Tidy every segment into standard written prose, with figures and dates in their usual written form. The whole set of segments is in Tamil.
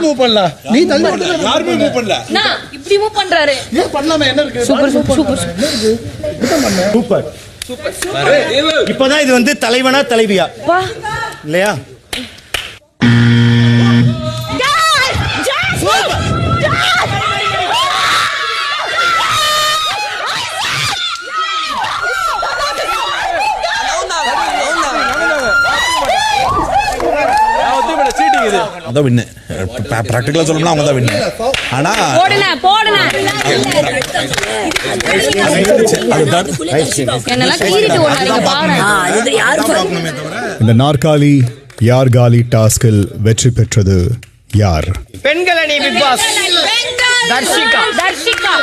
மூவ் பண்ணலாம். நீ தள்ளி யாருமே மூவ் பண்ணல. நான் இப்படி மூவ் பண்றாரு. ஏன் பண்ணலாமே என்ன இருக்கு? Super super super super. இப்பதான் இது வந்து தலைவனா தலைவியா இல்லையா? அதான் வின்னு. பிராக்டிகலா சொல்லணும்னா அவங்க தான் வின்னு. ஆனா இந்த நாற்காலி யார் காலி டாஸ்கில் வெற்றி பெற்றது யார்? பெண்கள் அணி Bigg Boss. Darshika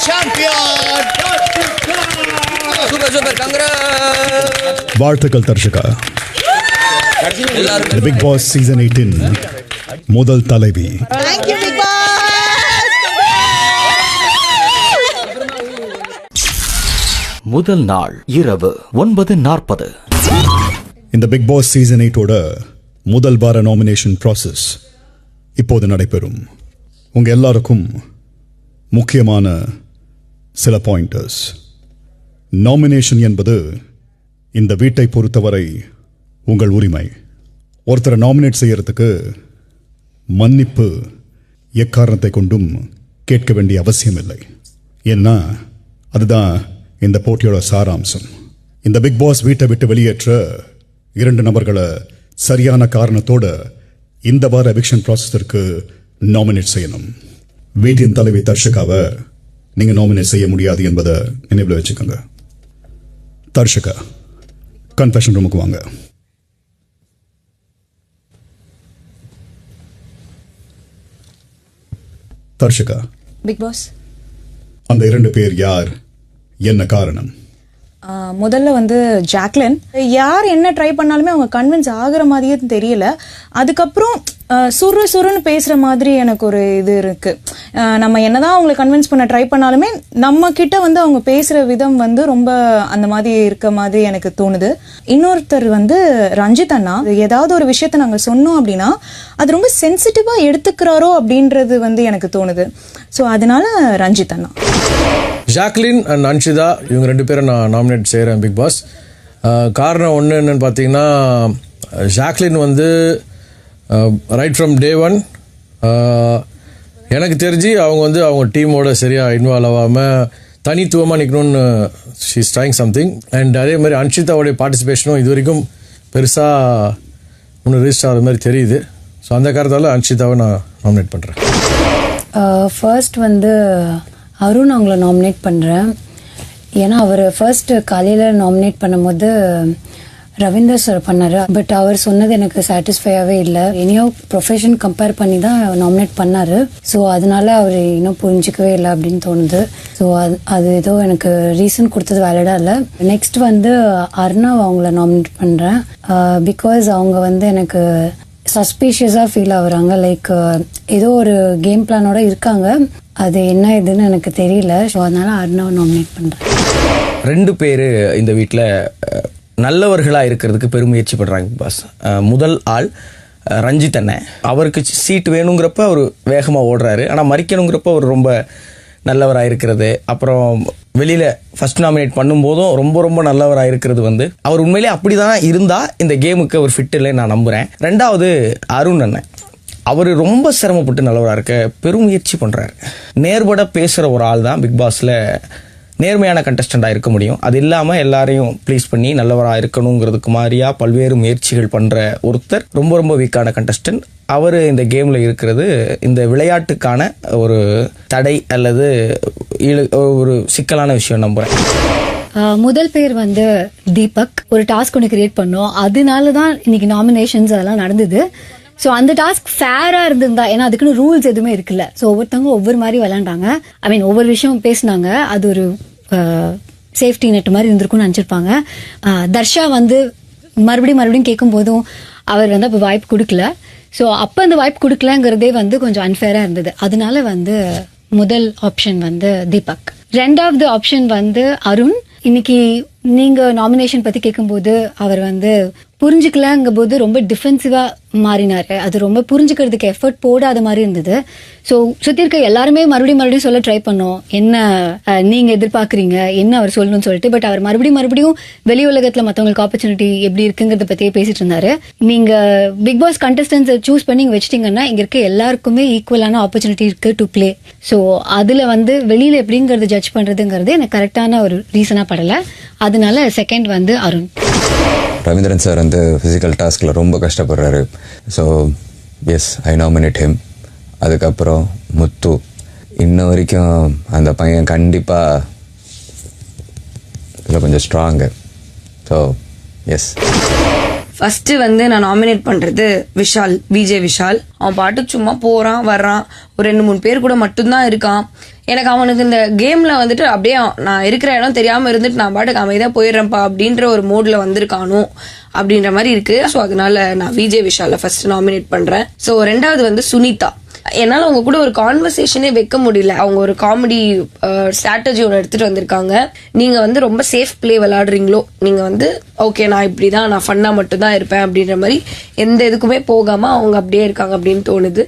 champion. Super congrats. வாழ்த்துக்கள் தர்ஷிகா. பிக் பாஸ் சீசன் 18 முதல் தலைவி. முதல் நாள் இரவு 9:40. இந்த பிக் பாஸ் சீசன் 8 முதல் வார நாமினேஷன் ப்ராசஸ் இப்போது நடைபெறும். உங்க எல்லாருக்கும் முக்கியமான சில பாயிண்டர்ஸ். நாமினேஷன் என்பது இந்த வீட்டை பொறுத்தவரை உங்கள் உரிமை. ஒருத்தரை நாமினேட் செய்யறதுக்கு மன்னிப்பு எக்காரணத்தை கொண்டும் கேட்க வேண்டிய அவசியம் இல்லை. ஏன்னா அதுதான் இந்த போட்டியோட சாராம்சம். இந்த பிக் பாஸ் வீட்டை விட்டு வெளியேற்ற 2 நபர்களை சரியான காரணத்தோட இந்த வார எவிக்ஷன் ப்ராசஸிற்கு நாமினேட் செய்யணும். வீட்டின் தலைவி தர்ஷிகாவை நீங்க நாமினேட் செய்ய முடியாது என்பதை நினைவில் வச்சுக்கோங்க. தர்ஷிகா, கன்ஃபெஷன் ரூமுக்கு வாங்க. தர்ஷிகா, பிக் பாஸ், அந்த 2 பேர் யார், என்ன காரணம்? முதல்ல வந்து ஜாக்லின். யார் என்ன ட்ரை பண்ணாலுமே அவங்க கன்வின்ஸ் ஆகுற மாதிரியே தெரியல. அதுக்கப்புறம் சுருன்னு பேசுகிற மாதிரி எனக்கு ஒரு இது இருக்குது. நம்ம என்னதான் அவங்களை கன்வின்ஸ் பண்ண ட்ரை பண்ணாலுமே நம்ம கிட்ட வந்து அவங்க பேசுகிற விதம் வந்து ரொம்ப அந்த மாதிரி இருக்க மாதிரி எனக்கு தோணுது. இன்னொருத்தர் வந்து ரஞ்சித் அண்ணா. ஏதாவது ஒரு விஷயத்த நாங்கள் சொன்னோம் அப்படின்னா அது ரொம்ப சென்சிட்டிவாக எடுத்துக்கிறாரோ அப்படின்றது வந்து எனக்கு தோணுது. ஸோ அதனால ரஞ்சித் அண்ணா. ஜாக்லின் அண்ட் அன்ஷிதா இவங்க 2 பேரை நான் நாமினேட் செய்கிறேன் பிக் பாஸ். காரணம் ஒன்று என்னன்னு பார்த்தீங்கன்னா, ஜாக்லின் வந்து ரைட் ஃப்ரம் டே 1 எனக்கு தெரிஞ்சு அவங்க வந்து அவங்க டீமோட சரியாக இன்வால்வ் ஆகாமல் தனித்துவமாக நிற்கணும்னு she is trying something. And அதே மாதிரி அன்ஷிதாவோடைய பார்ட்டிசிபேஷனும் இது வரைக்கும் பெருசாக ஒன்று ரிஜிஸ்டர் ஆகிற மாதிரி தெரியுது. ஸோ அந்த காரணத்தால் அன்ஷிதாவை நான் நாமினேட் பண்ணுறேன். ஃபர்ஸ்ட் வந்து அருண் அவங்கள நாமினேட் பண்ணுறேன். ஏன்னா அவர் ஃபர்ஸ்ட் காலையில் நாமினேட் பண்ணும்போது ரவீந்தர் சார் பண்ணார். பட் அவர் சொன்னது எனக்கு சாட்டிஸ்ஃபையாகவே இல்லை. இனியோ ப்ரொஃபஷன் கம்பேர் பண்ணி தான் நாமினேட் பண்ணார். ஸோ அதனால அவர் இன்னும் புரிஞ்சிக்கவே இல்லை அப்படின்னு தோணுது. ஸோ அது ஏதோ எனக்கு ரீசன் கொடுத்தது வேலிடாக இல்லை. நெக்ஸ்ட் வந்து அர்ணவ் அவங்கள நாமினேட் பண்ணுறேன். பிகாஸ் அவங்க வந்து எனக்கு சஸ்பீஷியஸாக ஃபீல் ஆகுறாங்க. லைக் ஏதோ ஒரு கேம் பிளானோட இருக்காங்க. அது என்ன இதுன்னு எனக்கு தெரியல. ஸோ அதனால அர்ணவ் நாமினேட் பண்ணுறேன். 2 பேர் இந்த வீட்டில் நல்லவர்களாக இருக்கிறதுக்கு பெருமுயற்சி பண்ணுறாங்க பாஸ். முதல் ஆள் ரஞ்சித் அண்ணன். அவருக்கு சீட் வேணுங்கிறப்ப அவர் வேகமாக ஓடுறாரு. ஆனால் மறிக்கணுங்கிறப்ப அவர் ரொம்ப நல்லவராக இருக்கிறது. அப்புறம் வெளியில் ஃபர்ஸ்ட் நாமினேட் பண்ணும்போதும் ரொம்ப ரொம்ப நல்லவராக இருக்கிறது வந்து அவர் உண்மையிலே அப்படி தான் இருந்தால் இந்த கேமுக்கு அவர் ஃபிட் இல்லைன்னு நான் நம்புகிறேன். 2வது அருண் அண்ணன். அவர் ரொம்ப சிரமப்பட்டு நல்லவராக இருக்க பெருமுயற்சி பண்ணுறாரு. நேர்பட பேசுகிற ஒரு ஆள் தான் பிக் பாஸில் நேர்மையான கண்டஸ்டண்டாக இருக்க முடியும். அது இல்லாமல் எல்லாரையும் ப்ளீஸ் பண்ணி நல்லவராக இருக்கணுங்கிறதுக்கு மாதிரியா பல்வேறு முயற்சிகள் பண்ணுற ஒருத்தர் ரொம்ப ரொம்ப வீக்கான கண்டஸ்டன்ட். அவர் இந்த கேமில் இருக்கிறது இந்த விளையாட்டுக்கான ஒரு தடை அல்லது ஒரு சிக்கலான விஷயம் நம்புகிறேன். முதல் பேர் வந்து தீபக். ஒரு டாஸ்க் ஒன்று கிரியேட் பண்ணோம். அதனால தான் இன்னைக்கு நாமினேஷன்ஸ் அதெல்லாம் நடந்தது. ஸோ அந்த டாஸ்க் ஃபேராக இருந்திருந்தா, ஏன்னா அதுக்குன்னு ரூல்ஸ் எதுவுமே இருக்குல்ல. ஸோ ஒவ்வொருத்தவங்க ஒவ்வொரு மாதிரி விளையாண்டாங்க. ஐ மீன் ஒவ்வொரு விஷயம் பேசினாங்க. அது ஒரு சேஃப்டி நெட் மாதிரி இருந்திருக்கும்னு நினச்சிருப்பாங்க. தர்ஷா வந்து மறுபடியும் கேட்கும் போதும் அவர் வந்து அப்போ வாய்ப்பு கொடுக்கல. ஸோ அப்போ அந்த வாய்ப்பு கொடுக்கலங்கிறதே வந்து கொஞ்சம் அன்ஃபேராக இருந்தது. அதனால வந்து முதல் ஆப்ஷன் வந்து தீபக். 2வது ஆப்ஷன் வந்து அருண். இன்னைக்கு நீங்கள் நாமினேஷன் பற்றி கேட்கும்போது அவர் வந்து புரிஞ்சுக்கலங்க போது ரொம்ப டிஃபென்சிவாக மாறினார். அது ரொம்ப புரிஞ்சுக்கிறதுக்கு எஃபர்ட் போடாத மாதிரி இருந்தது. ஸோ சுற்றி இருக்க எல்லாருமே மறுபடியும் சொல்ல ட்ரை பண்ணோம், என்ன நீங்கள் எதிர்பார்க்குறீங்க, என்ன அவர் சொல்லணும்னு சொல்லிட்டு. பட் அவர் மறுபடியும் வெளி உலகத்தில் மற்றவங்களுக்கு ஆப்பர்ச்சுனிட்டி எப்படி இருக்குங்கிறத பற்றியே பேசிட்டு இருந்தாரு. நீங்கள் பிக் பாஸ் கண்டஸ்டன்ஸை சூஸ் பண்ணி இங்கே வச்சிட்டிங்கன்னா இங்கே இருக்க எல்லாருக்குமே ஈக்குவலான ஆப்பர்ச்சுனிட்டி இருக்குது டு பிளே. ஸோ அதில் வந்து வெளியில் எப்படிங்கிறத ஜட்ஜ் பண்ணுறதுங்கிறது எனக்கு கரெக்டான ஒரு ரீசனாக படலை. அதனால செகண்ட் வந்து அருண். ரவீந்திரன் சார் வந்து ஃபிசிக்கல் டாஸ்கில் ரொம்ப கஷ்டப்படுறாரு. So yes, I nominate him. அதுக்கப்புறம் முத்து, இன்ன வரைக்கும் அந்த பையன் கண்டிப்பாக இதில் கொஞ்சம் ஸ்ட்ராங்கு. So S. ஃபஸ்ட்டு வந்து நான் நாமினேட் பண்ணுறது விஷால், விஜய் விஷால். அவன் பாட்டுக்கு சும்மா போகிறான் வர்றான், ஒரு 2-3 பேர் கூட மட்டும்தான் இருக்கான். எனக்கு அவனுக்கு இந்த கேமில் வந்துட்டு அப்படியே நான் இருக்கிற இடம் தெரியாமல் இருந்துட்டு நான் பாட்டுக்கு அமைதியாக போயிடுறேன்ப்பா அப்படின்ற ஒரு மோடில் வந்திருக்கானோ அப்படின்ற மாதிரி இருக்குது. ஸோ அதனால நான் விஜய் விஷாலை ஃபர்ஸ்ட் நாமினேட் பண்ணுறேன். ஸோ ரெண்டாவது வந்து சுனிதா. என்னால் அவங்க கூட ஒரு கான்வர்சேஷனே வைக்க முடியல. அவங்க ஒரு காமெடி ஸ்ட்ராட்டஜி ஒன்று எடுத்துகிட்டு வந்திருக்காங்க. நீங்கள் வந்து ரொம்ப சேஃப் பிளே விளாடுறீங்களோ, நீங்கள் வந்து ஓகே நான் இப்படி தான், நான் ஃபன்னாக மட்டும்தான் இருப்பேன் அப்படின்ற மாதிரி எந்த இதுக்குமே போகாமல் அவங்க அப்படியே இருக்காங்க அப்படின்னு தோணுது.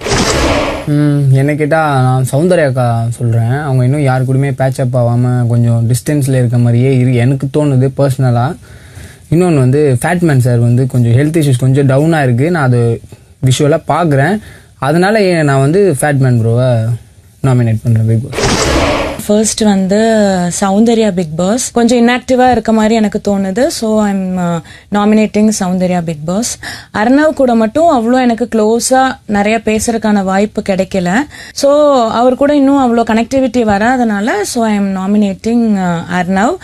என்ன கேட்டால் நான் சௌந்தர்யாக்கா சொல்கிறேன். அவங்க இன்னும் யாரு கூடயுமே பேட்சப் ஆகாமல் கொஞ்சம் டிஸ்டன்ஸில் இருக்க மாதிரியே எனக்கு தோணுது பர்சனலாக. இன்னொன்று வந்து ஃபேட்மேன் சார் வந்து கொஞ்சம் ஹெல்த் இஷ்யூஸ் கொஞ்சம் டவுனாக இருக்குது. நான் அது விஷுவலாக பார்க்குறேன். அதனால நான் வந்து ஃபேட்மேன் ப்ரோவை நாமினேட் பண்ணுறேன் பிக் பாஸ். ஃபர்ஸ்ட் வந்து சௌந்தர்யா பிக் பாஸ். கொஞ்சம் இன்ஆக்டிவாக இருக்க மாதிரி எனக்கு தோணுது. So I'm nominating Soundarya Bigg Boss. Arnav கூட மட்டும் அவ்வளோ எனக்கு க்ளோஸாக நிறைய பேசுறதுக்கான வாய்ப்பு கிடைக்கல. ஸோ அவர் கூட இன்னும் அவ்வளோ கனெக்டிவிட்டி வராதனால so I am nominating Arnav.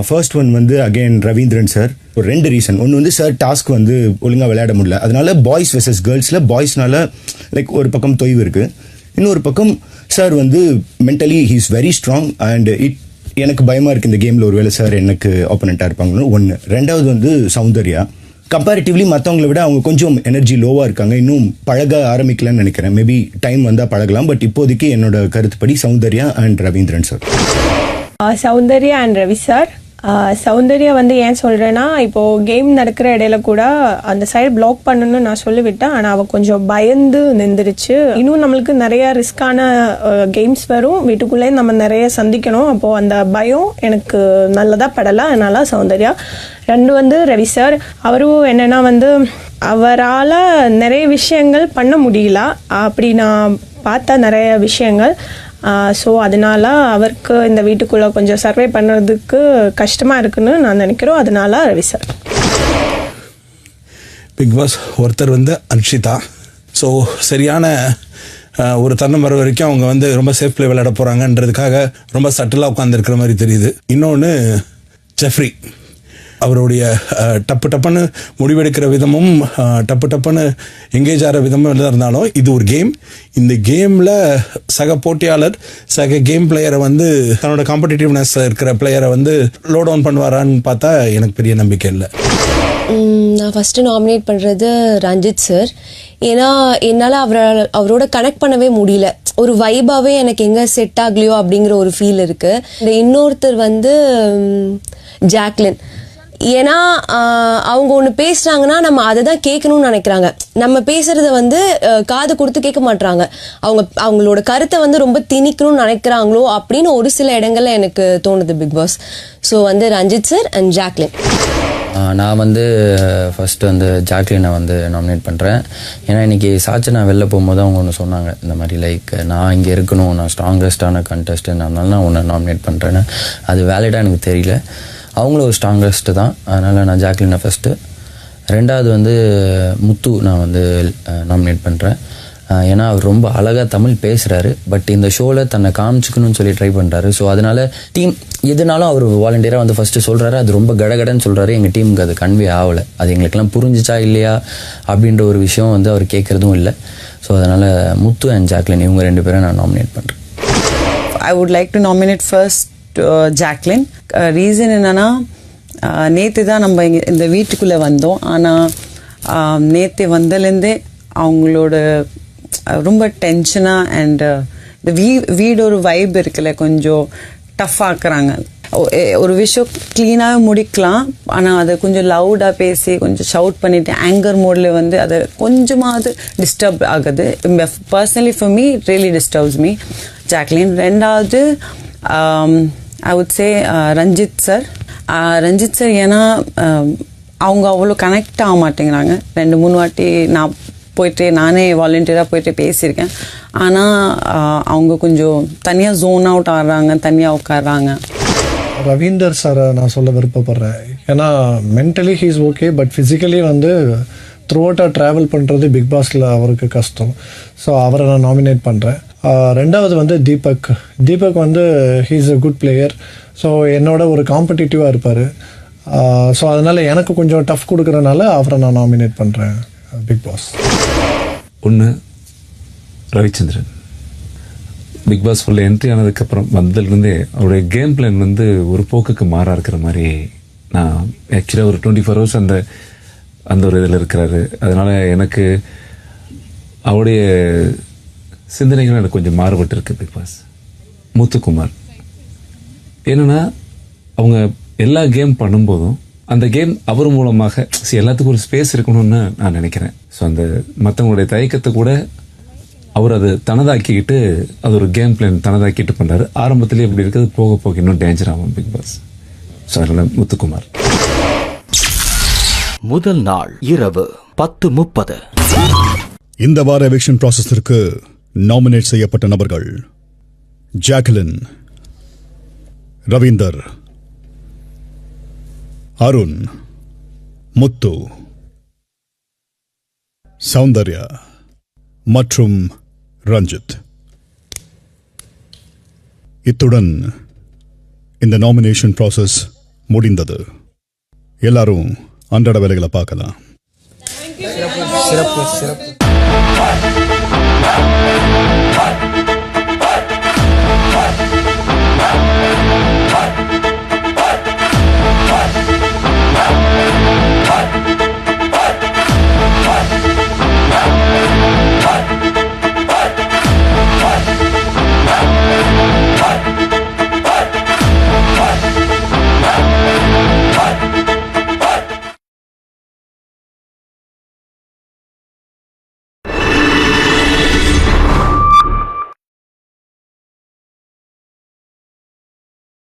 First one வந்து அகைன் ரவீந்திரன் சார். ஒரு 2 ரீசன். ஒன்று வந்து சார் டாஸ்க் வந்து ஒழுங்காக விளையாட முடியல, அதனால பாய்ஸ் வெர்சஸ் கேர்ள்ஸில் பாய்ஸ்னால லைக் ஒரு பக்கம் தொய்வு இருக்குது. இன்னொரு பக்கம் சார் வந்து mentally he is very strong and எனக்கு பயமாக இருக்குது இந்த கேமில் ஒருவேளை சார் எனக்கு ஆப்போனண்ட்டாக இருப்பாங்கன்னு ஒன்று. ரெண்டாவது வந்து சௌந்தர்யா கம்பேரிட்டிவ்லி மற்றவங்களை விட அவங்க கொஞ்சம் எனர்ஜி லோவாக இருக்காங்க, இன்னும் பழக ஆரம்பிக்கலன்னு நினைக்கிறேன். மேபி டைம் வந்தால் பழகலாம். பட் இப்போதைக்கு என்னோட கருத்துப்படி Soundarya and Ravindran sir. Soundarya and Ravi sir. Soundarya வந்து ஏன் சொல்கிறேன்னா, இப்போது கேம் நடக்கிற இடையில கூட அந்த சைடு பிளாக் பண்ணணும்னு நான் சொல்லிவிட்டேன். ஆனால் அவள் கொஞ்சம் பயந்து நின்றுருச்சு. இன்னும் நம்மளுக்கு நிறைய ரிஸ்கான கேம்ஸ் வரும், வீட்டுக்குள்ளே நம்ம நிறைய சந்திக்கணும். அப்போது அந்த பயம் எனக்கு நல்லதாக படலை. அதனால சௌந்தர்யா. 2 வந்து ரவி சார். அவரும் என்னென்னா வந்து அவரால் நிறைய விஷயங்கள் பண்ண முடியல, அப்படி நான் பார்த்த நிறைய விஷயங்கள். ஸோ அதனால அவருக்கு இந்த வீட்டுக்குள்ளே கொஞ்சம் சர்வே பண்ணுறதுக்கு கஷ்டமாக இருக்குன்னு நான் நினைக்கிறோம். அதனால ரவி சார். பிக் பாஸ் ஒருத்தர் வந்து அன்ஷிதா. ஸோ சரியான ஒரு தருணம் வர வரைக்கும் அவங்க வந்து ரொம்ப சேஃப் பிளே விளையாட போகிறாங்கன்றதுக்காக ரொம்ப சட்டிலாக உட்காந்துருக்கிற மாதிரி தெரியுது. இன்னொன்று ஜெஃப்ரி. அவருடைய டப்புன்னு முடிவெடுக்கிற விதமும் டப்புன்னு எங்கேஜ் ஆகிற விதமும் இருந்தாலும் இது ஒரு கேம். இந்த கேமில் சக போட்டியாளர் சக கேம் பிளேயரை வந்து தன்னோட காம்படிட்டிவ்னஸ் இருக்கிற பிளேயரை வந்து லோ டவுன் பண்ணுவாரான்னு பார்த்தா எனக்கு பெரிய நம்பிக்கை இல்லை. நான் ஃபஸ்ட்டு நாமினேட் பண்ணுறது ரஞ்சித் சார். ஏன்னா என்னால் அவரோட கனெக்ட் பண்ணவே முடியல. ஒரு வைபாகவே எனக்கு எங்கே செட் ஆகலையோ அப்படிங்கிற ஒரு ஃபீல் இருக்குது. இந்த இன்னொருத்தர் வந்து ஜாக்லின். ஏன்னா அவங்க ஒன்று பேசுகிறாங்கன்னா நம்ம அதை தான் கேட்கணும்னு நினைக்கிறாங்க. நம்ம பேசுகிறத வந்து காது கொடுத்து கேட்க மாட்றாங்க. அவங்களோட கருத்தை வந்து ரொம்ப திணிக்கணும்னு நினைக்கிறாங்களோ அப்படின்னு ஒரு சில இடங்கள்ல எனக்கு தோணுது பிக் பாஸ். ஸோ வந்து ரஞ்சித் சார் அண்ட் ஜாக்லின். நான் வந்து ஃபஸ்ட்டு வந்து ஜாக்லினை வந்து நாமினேட் பண்ணுறேன். ஏன்னா இன்றைக்கி சாட்சி நான் வெளில போகும்போது அவங்க ஒன்று சொன்னாங்க, இந்த மாதிரி லைக் நான் இங்கே இருக்கணும், நான் ஸ்ட்ராங்கஸ்டான கண்டஸ்டன்ட், அதனால நான் ஒன்று நாமினேட் பண்ணுறேன்னு. அது வேலிடாக எனக்கு தெரியல. அவங்களும் ஒரு ஸ்ட்ராங்கஸ்ட்டு தான். அதனால் நான் ஜாக்லினை ஃபஸ்ட்டு. ரெண்டாவது வந்து முத்து நான் வந்து நாமினேட் பண்ணுறேன். ஏன்னா அவர் ரொம்ப அழகாக தமிழ் பேசுகிறாரு. பட் இந்த ஷோவில் தன்னை காமிச்சிக்கணும்னு சொல்லி ட்ரை பண்ணுறாரு. ஸோ அதனால் டீம் எதுனாலும் அவர் வாலண்டியராக வந்து ஃபஸ்ட்டு சொல்கிறாரு. அது ரொம்ப கடகடன்னு சொல்கிறாரு. எங்கள் டீமுக்கு அது கன்வே ஆகலை. அது எங்களுக்கெல்லாம் புரிஞ்சிச்சா இல்லையா அப்படின்ற ஒரு விஷயம் வந்து அவர் கேட்குறதும் இல்லை. ஸோ அதனால் முத்து அண்ட் ஜாக்லின் இவங்க 2 பேரும் நான் நாமினேட் பண்ணுறேன். I would like to nominate first Jacqueline. Reason என்னென்னா, நேற்று தான் நம்ம இந்த வீட்டுக்குள்ளே வந்தோம். ஆனால் நேற்று வந்தலேருந்தே அவங்களோட ரொம்ப டென்ஷனாக அண்ட் இந்த வீடு ஒரு வைப் இருக்குல்ல, கொஞ்சம் டஃப் ஆக்குறாங்க. ஒரு விஷயம் க்ளீனாக முடிக்கலாம், ஆனால் அதை கொஞ்சம் லவுடாக பேசி கொஞ்சம் ஷவுட் பண்ணிவிட்டு ஆங்கர் மோடில் வந்து அதை கொஞ்சமாவது டிஸ்டர்ப் ஆகுது. Personally for me it really disturbs me Jacqueline. ரெண்டாவது I would say Ranjith sir. ஏன்னா அவங்க அவ்வளோ கனெக்ட் ஆக மாட்டேங்கிறாங்க. 2-3 வாட்டி நான் போயிட்டு நானே வாலண்டியராக போயிட்டு பேசியிருக்கேன். ஆனால் அவங்க கொஞ்சம் தனியாக ஜோன் அவுட் ஆடுறாங்க, தனியாக உட்காடுறாங்க. ரவீந்தர் சாரை நான் சொல்ல விருப்பப்படுறேன். ஏன்னா mentally he's okay, but physically வந்து த்ரூ அவுட்டாக ட்ராவல் பண்ணுறது பிக் பாஸில் அவருக்கு கஷ்டம். ஸோ அவரை நான் நாமினேட் பண்ணுறேன். ரெண்டாவது வந்து தீபக் வந்து he's a good player. So என்னோட ஒரு காம்படிட்டிவாக இருப்பார். ஸோ அதனால் எனக்கு கொஞ்சம் டஃப் கொடுக்குறனால அவரை நான் நாமினேட் பண்ணுறேன் பிக் பாஸ். ஒன்று ரவிச்சந்திரன் பிக் பாஸ் ஃபுல்ல என்ட்ரி ஆனதுக்கப்புறம் வந்ததுலேருந்தே அவருடைய கேம் பிளான் வந்து ஒரு போக்குக்கு மாறாக இருக்கிற மாதிரி நான் ஆக்சுவலாக ஒரு 24 ஹவர்ஸ் அந்த ஒரு இதில் இருக்கிறாரு. அதனால் எனக்கு அவருடைய சிந்தனைகள் எனக்கு கொஞ்சம் மாறுபட்டு இருக்கு. பிக் பாஸ் முத்துக்குமார் என்னென்னா அவங்க எல்லா கேம் பண்ணும்போதும் அந்த கேம் அவர் மூலமாக எல்லாத்துக்கும் ஒரு ஸ்பேஸ் இருக்கணும்னு நான் நினைக்கிறேன். ஸோ அந்த மற்றவங்களுடைய தயக்கத்தை கூட அவர் அது தனதாக்கிக்கிட்டு அது ஒரு கேம் பிளான் தனதாக்கிட்டு பண்ணுறாரு. ஆரம்பத்திலே இப்படி இருக்கிறது போக போக இன்னும் டேஞ்சர் ஆகும் பிக் பாஸ். ஸோ அதனால் முத்துக்குமார். முதல் நாள் இரவு 10:30. இந்த வார எவிக்ஷன் ப்ராசஸிற்கு நாமினேட் செய்யப்பட்ட நபர்கள்: ஜாக்லின், ரவீந்தர், அருண், முத்து, சௌந்தர்யா மற்றும் ரஞ்சித். இத்துடன் இந்த நாமினேஷன் ப்ராசஸ் முடிந்தது. எல்லாரும் அன்றாட வேலைகளை பார்க்கலாம். சிறப்பு.